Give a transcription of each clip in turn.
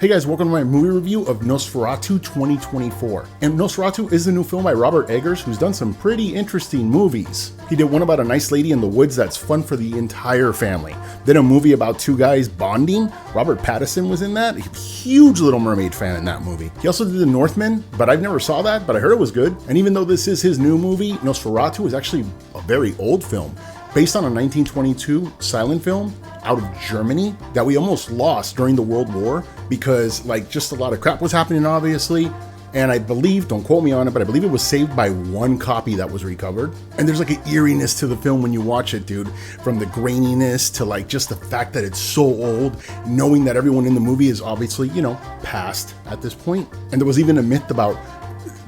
Hey guys, welcome to my movie review of Nosferatu 2024. And Nosferatu is a new film by Robert Eggers, who's done some pretty interesting movies. He did one about a nice lady in the woods that's fun for the entire family. Then a movie about two guys bonding. Robert Pattinson was in that. A huge Little Mermaid fan in that movie. He also did The Northman, but I never saw that, but I heard it was good. And even though this is his new movie, Nosferatu is actually a very old film, based on a 1922 silent film out of Germany that we almost lost during the World War because just a lot of crap was happening, obviously. And I believe, don't quote me on it, but I believe it was saved by one copy that was recovered. And there's an eeriness to the film when you watch it, dude. From the graininess to just the fact that it's so old, knowing that everyone in the movie is obviously, past at this point. And there was even a myth about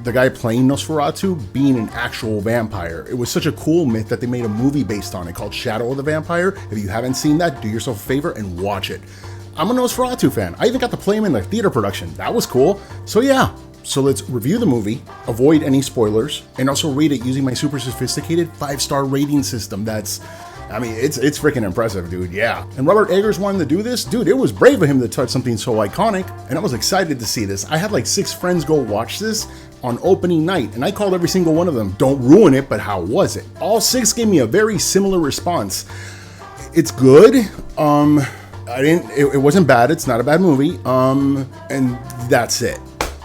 the guy playing Nosferatu being an actual vampire. It was such a cool myth that they made a movie based on it called Shadow of the Vampire. If you haven't seen that, do yourself a favor and watch it. I'm a Nosferatu fan. I even got to play him in the theater production. That was cool. So yeah, so let's review the movie, avoid any spoilers, and also rate it using my super sophisticated 5-star rating system. It's freaking impressive, dude, yeah. And Robert Eggers wanted to do this? Dude, it was brave of him to touch something so iconic, and I was excited to see this. I had 6 friends go watch this on opening night, and I called every single one of them, don't ruin it, but how was it? All 6 gave me a very similar response. It's good. It wasn't bad, it's not a bad movie, and that's it.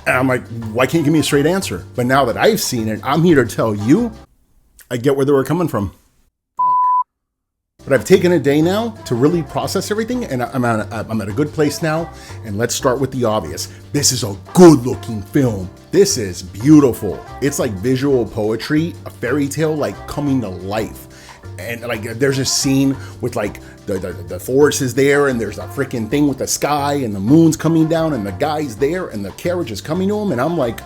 And I'm like, why can't you give me a straight answer? But now that I've seen it, I'm here to tell you, I get where they were coming from. But I've taken a day now to really process everything, and I'm at a good place now. And let's start with the obvious. This is a good-looking film. This is beautiful. It's like visual poetry, a fairy tale coming to life. And there's a scene with the forest is there, and there's a freaking thing with the sky, and the moon's coming down, and the guy's there, and the carriage is coming to him, and I'm like,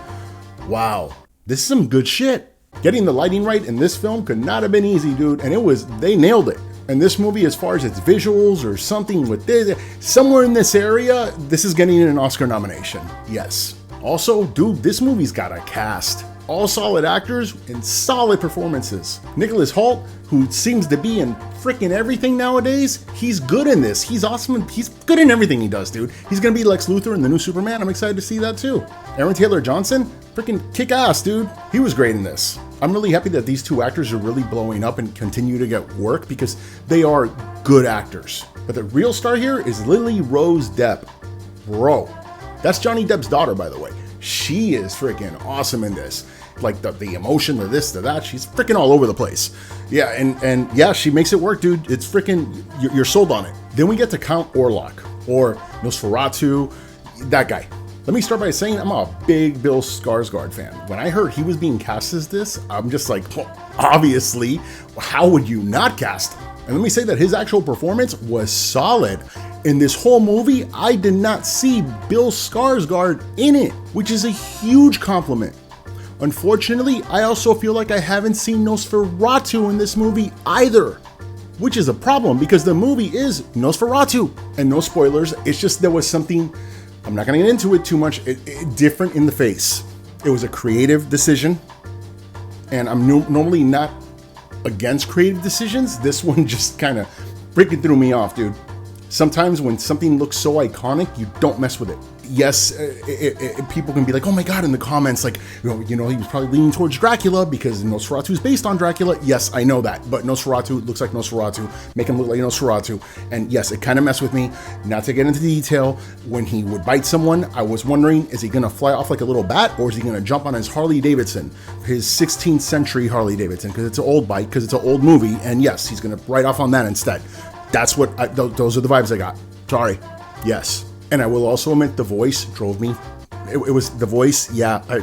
wow, this is some good shit. Getting the lighting right in this film could not have been easy, dude, and they nailed it. And this movie, as far as its visuals or something with this, somewhere in this area, this is getting an Oscar nomination. Yes. Also, dude, this movie's got a cast. All solid actors and solid performances. Nicholas Hoult, who seems to be in freaking everything nowadays, he's good in this. He's awesome. He's good in everything he does, dude. He's gonna be Lex Luthor in the new Superman. I'm excited to see that too. Aaron Taylor Johnson, freaking kick ass, dude. He was great in this. I'm really happy that these 2 actors are really blowing up and continue to get work because they are good actors. But the real star here is Lily Rose Depp. Bro, that's Johnny Depp's daughter, by the way. She is freaking awesome in this. The emotion, the this, the that, she's freaking all over the place. Yeah, and yeah, she makes it work, dude. It's freaking, you're sold on it. Then we get to Count Orlok, or Nosferatu, that guy. Let me start by saying I'm a big Bill Skarsgård fan. When I heard he was being cast as this, I'm just like, well, obviously, how would you not cast him? And let me say that his actual performance was solid. In this whole movie, I did not see Bill Skarsgård in it, which is a huge compliment. Unfortunately, I also feel like I haven't seen Nosferatu in this movie either, which is a problem because the movie is Nosferatu. And no spoilers, it's just there was something, I'm not gonna get into it too much, different in the face. It was a creative decision, and I'm normally not against creative decisions. This one just kind of freaking threw me off, dude. Sometimes when something looks so iconic, you don't mess with it. Yes, people can be like, oh my God, in the comments, he was probably leaning towards Dracula because Nosferatu is based on Dracula. Yes, I know that, but Nosferatu looks like Nosferatu, make him look like Nosferatu. And yes, it kind of messed with me. Not to get into detail, when he would bite someone, I was wondering, is he gonna fly off like a little bat, or is he gonna jump on his Harley Davidson, his 16th century Harley Davidson, because it's an old bike, because it's an old movie, and yes, he's gonna ride off on that instead. That's what, those are the vibes I got. Sorry. Yes. And I will also admit the voice drove me. It was the voice, yeah. It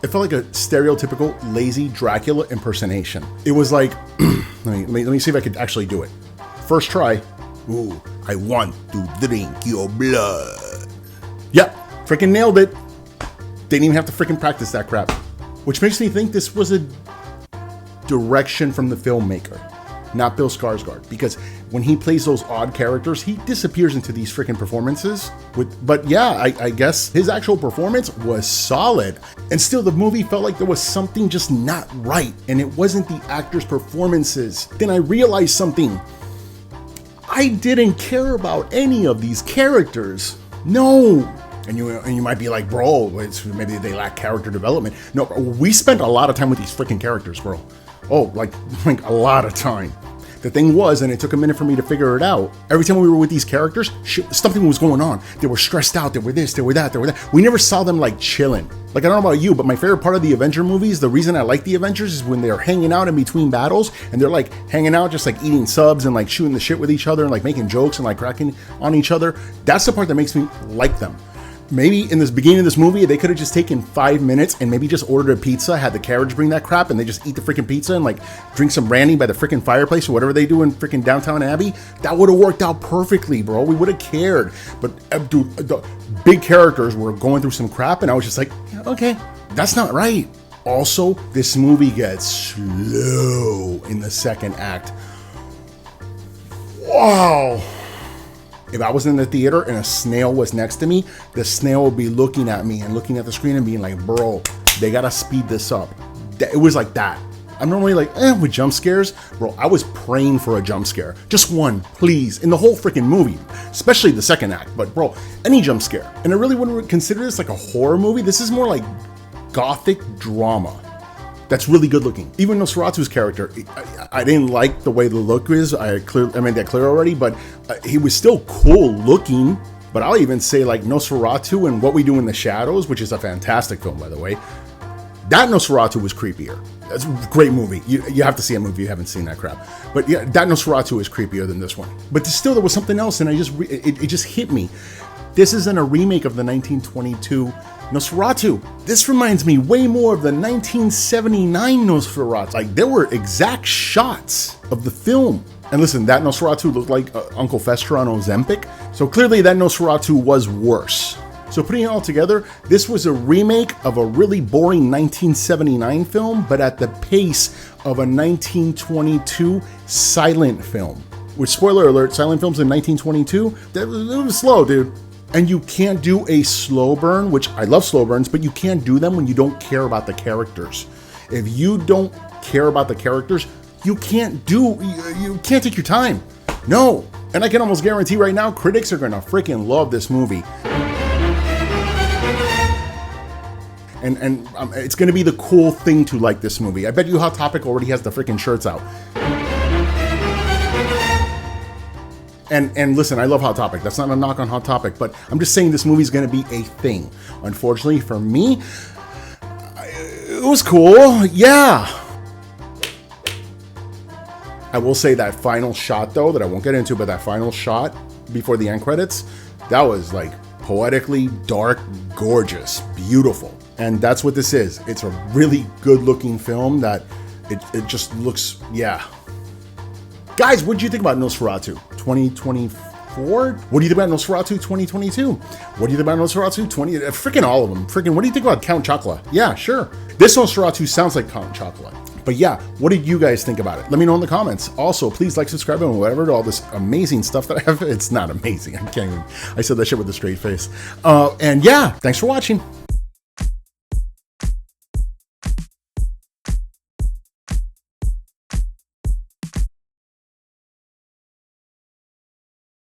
felt like a stereotypical lazy Dracula impersonation. It was like, let me see if I could actually do it. First try. Ooh, I want to drink your blood. Yep, freaking nailed it. Didn't even have to freaking practice that crap. Which makes me think this was a direction from the filmmaker, not Bill Skarsgård, because when he plays those odd characters, he disappears into these freaking performances. But yeah, I guess his actual performance was solid. And still, the movie felt like there was something just not right, and it wasn't the actors' performances. Then I realized something. I I didn't care about any of these characters. No. And you might be like, bro, maybe they lack character development. No, we spent a lot of time with these freaking characters, bro. Oh, like a lot of time. The thing was, and it took a minute for me to figure it out, every time we were with these characters, something was going on. They were stressed out, they were this, they were that, they were that. We never saw them like chilling. Like, I don't know about you, but my favorite part of the Avenger movies, the reason I like the Avengers is when they're hanging out in between battles, and they're like hanging out just like eating subs and like shooting the shit with each other and like making jokes and like cracking on each other. That's the part that makes me like them. Maybe in this beginning of this movie, they could have just taken 5 minutes and maybe just ordered a pizza, had the carriage bring that crap, and they just eat the freaking pizza and like drink some brandy by the freaking fireplace or whatever they do in freaking Downtown Abbey. That would have worked out perfectly, bro. We would have cared. But dude, the big characters were going through some crap, and I was just like, yeah, okay, that's not right. Also, this movie gets slow in the second act. Wow. If I was in the theater and a snail was next to me, the snail would be looking at me and looking at the screen and being like, bro, they gotta speed this up. It was like that. I'm normally like, with jump scares. Bro, I was praying for a jump scare. Just one, please, in the whole freaking movie. Especially the second act, but bro, any jump scare. And I really wouldn't consider this like a horror movie. This is more like gothic drama. That's really good looking. Even Nosferatu's character, I didn't like the way the look is. I made that clear already, but he was still cool looking. But I'll even say like Nosferatu and What We Do in the Shadows, which is a fantastic film, by the way. That Nosferatu was creepier. That's a great movie. You have to see a movie if you haven't seen that crap. But yeah, that Nosferatu is creepier than this one. But still, there was something else, and it just hit me. This isn't a remake of the 1922 Nosferatu. This reminds me way more of the 1979 Nosferatu. Like, there were exact shots of the film. And listen, that Nosferatu looked like Uncle Fester on Ozempic. So clearly that Nosferatu was worse. So putting it all together, this was a remake of a really boring 1979 film, but at the pace of a 1922 silent film. Which, spoiler alert, silent films in 1922, it was slow, dude. And you can't do a slow burn, which I love slow burns, but you can't do them when you don't care about the characters. If you don't care about the characters, you can't take your time. No. And I can almost guarantee right now, critics are gonna freaking love this movie. And it's gonna be the cool thing to like this movie. I bet you Hot Topic already has the freaking shirts out. And listen, I love Hot Topic. That's not a knock on Hot Topic, but I'm just saying this movie's going to be a thing. Unfortunately for me, it was cool. Yeah. I will say that final shot, though, that I won't get into, but that final shot before the end credits, that was like poetically dark, gorgeous, beautiful. And that's what this is. It's a really good looking film that it just looks, yeah. Guys, what do you think about Nosferatu 2024? What do you think about Nosferatu 2022? What do you think about Nosferatu freaking all of them. Freaking, what do you think about Count Chocula? Yeah, sure. This Nosferatu sounds like Count Chocula. But yeah, what did you guys think about it? Let me know in the comments. Also, please like, subscribe, and whatever to all this amazing stuff that I have. It's not amazing. I said that shit with a straight face. And yeah, thanks for watching.